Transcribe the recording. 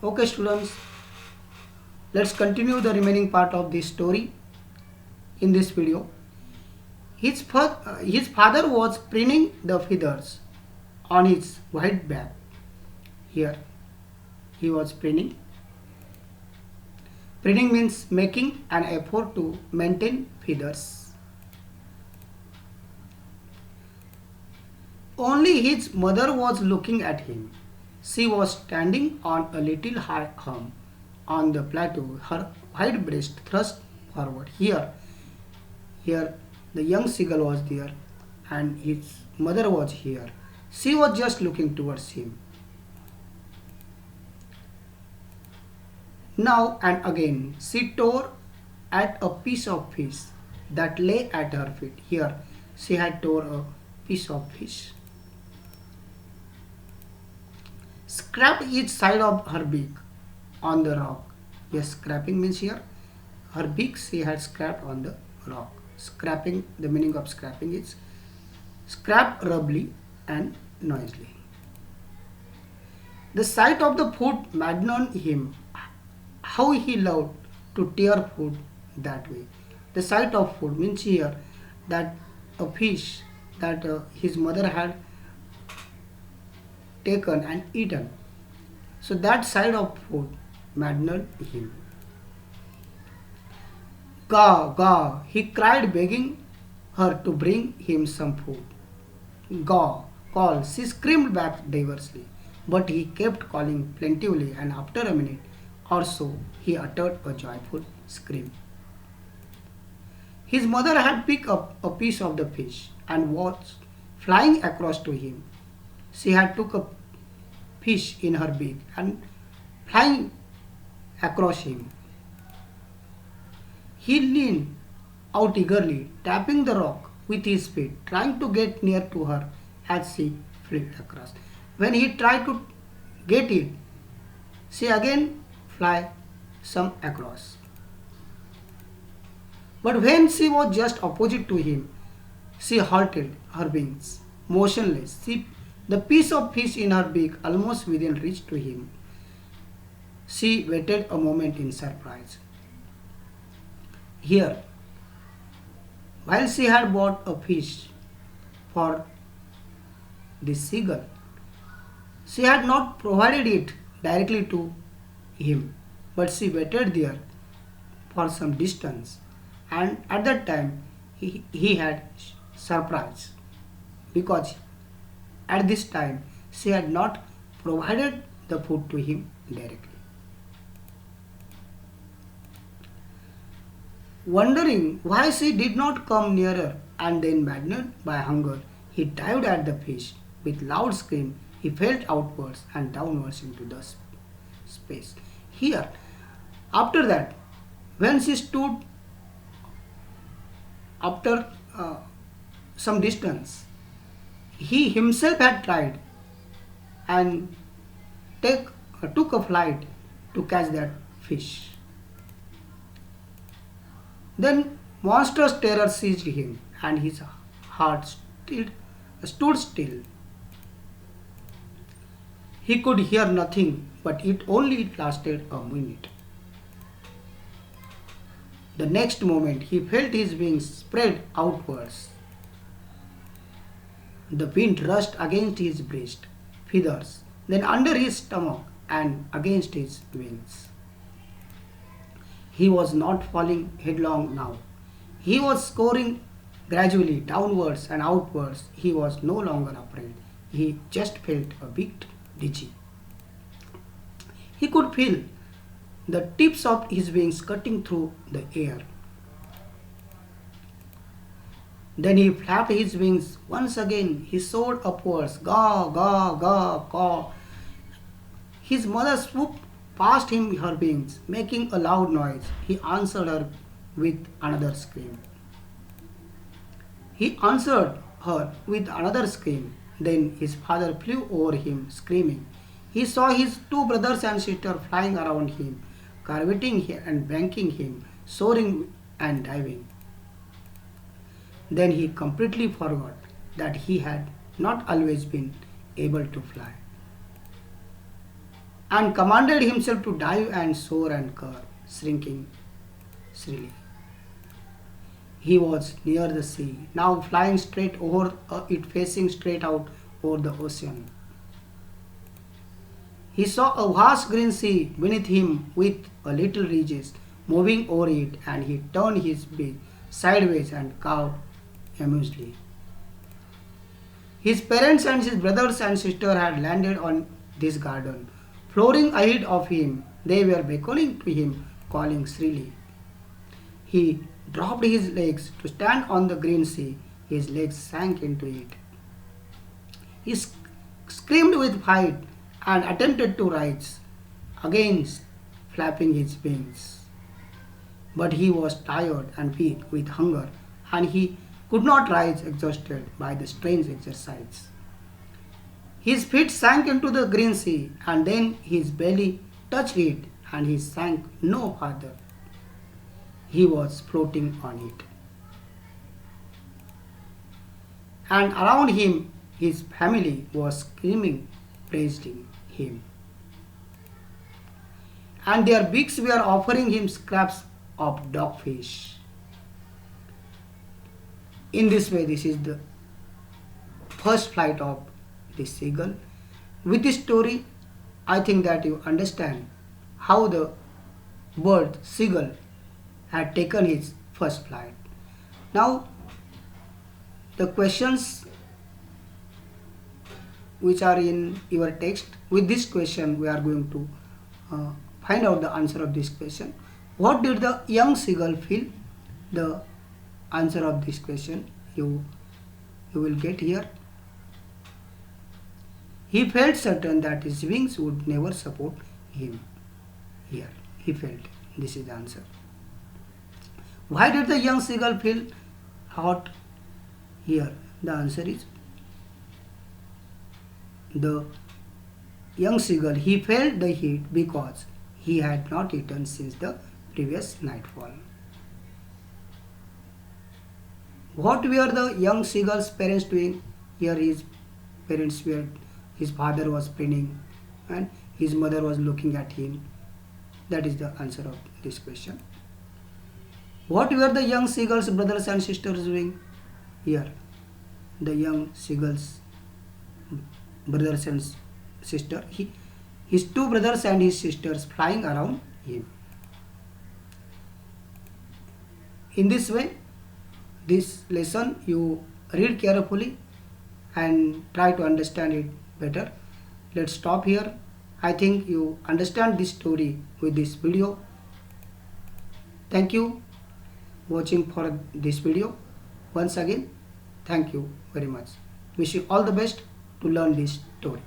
Okay, students, let's continue the remaining part of this story in this video. His father was printing the feathers on his white back. Here, he was printing. Printing means making an effort to maintain feathers. Only his mother was looking at him. She was standing on a little high hump on the plateau, her white breast thrust forward. Here, the young seagull was there, and his mother was here. She was just looking towards him. Now and again, she tore at a piece of fish that lay at her feet. Here, she had tore a piece of fish. Scraped each side of her beak on the rock. Yes, scraping means here her beak she had scraped on the rock. Scraping, the meaning of scraping is scrap roughly and noisily. The sight of the food maddened him. How he loved to tear food that way. The sight of food means here that a fish that his mother had taken and eaten. So that side of food maddened him. Gaw, gaw, he cried, begging her to bring him some food. Gaw, call, she screamed back diversely, but he kept calling plaintively, and after a minute or so, he uttered a joyful scream. His mother had picked up a piece of the fish and was flying across to him. She had took a fish in her beak and flying across him. He leaned out eagerly, tapping the rock with his feet, trying to get near to her as she flew across. When he tried to get it, she again fly some across. But when she was just opposite to him, she halted her wings, motionless. The piece of fish in her beak almost within reach to him. She waited a moment in surprise. Here, while she had bought a fish for the seagull, she had not provided it directly to him, but she waited there for some distance, and at that time he had surprise because at this time she had not provided the food to him directly. Wondering why she did not come nearer, and then maddened by hunger, he dived at the fish. With loud scream, he fell outwards and downwards into the space. Here, after that, when she stood after some distance, he himself had tried and took a flight to catch that fish. Then monstrous terror seized him, and his heart stood still. He could hear nothing, but it only lasted a minute. The next moment, he felt his wings spread outwards. The wind rushed against his breast, feathers, then under his stomach and against his wings. He was not falling headlong now. He was scoring gradually downwards and outwards. He was no longer afraid. He just felt a bit dizzy. He could feel the tips of his wings cutting through the air. Then he flapped his wings once again. He soared upwards. Gaw, gaw, gaw, caw. His mother swooped past him her wings, making a loud noise. He answered her with another scream. He answered her with another scream. Then his father flew over him, screaming. He saw his two brothers and sister flying around him, curveting him and banking him, soaring and diving. Then he completely forgot that he had not always been able to fly. and commanded himself to dive and soar and curve, shrinking shrilly. He was near the sea, now flying straight over it, facing straight out over the ocean. He saw a vast green sea beneath him with a little ridges moving over it, and he turned his beak sideways and cawed amusedly. His parents and his brothers and sister had landed on this garden. Flooring ahead of him, they were beckoning to him, calling shrilly. He dropped his legs to stand on the green sea. His legs sank into it. He screamed with fright and attempted to rise, again flapping his wings. But he was tired and weak with hunger, and he could not rise, exhausted by the strange exercise. His feet sank into the green sea, and then his belly touched it, and he sank no farther. He was floating on it. And around him, his family was screaming, praising him. And their beaks were offering him scraps of dogfish. In this way, this is the first flight of the seagull. With this story, I think that you understand how the bird seagull had taken his first flight. Now, the questions which are in your text, with this question we are going to find out the answer of this question. What did the young seagull feel? The answer of this question you will get here. He felt certain that his wings would never support him. Here, he felt. This is the answer. Why did the young seagull feel hot? Here, the answer is the young seagull, he felt the heat because he had not eaten since the previous nightfall. What were the young seagull's parents doing? Here his father was preening and his mother was looking at him. That is the answer of this question. What were the young seagull's brothers and sisters doing? Here, the young seagull's brothers and sister, his two brothers and his sisters flying around him. In this way, this lesson you read carefully and try to understand it better. Let's stop here. I think you understand this story with this video. Thank you watching for this video. Once again, thank you very much. Wish you all the best to learn this story.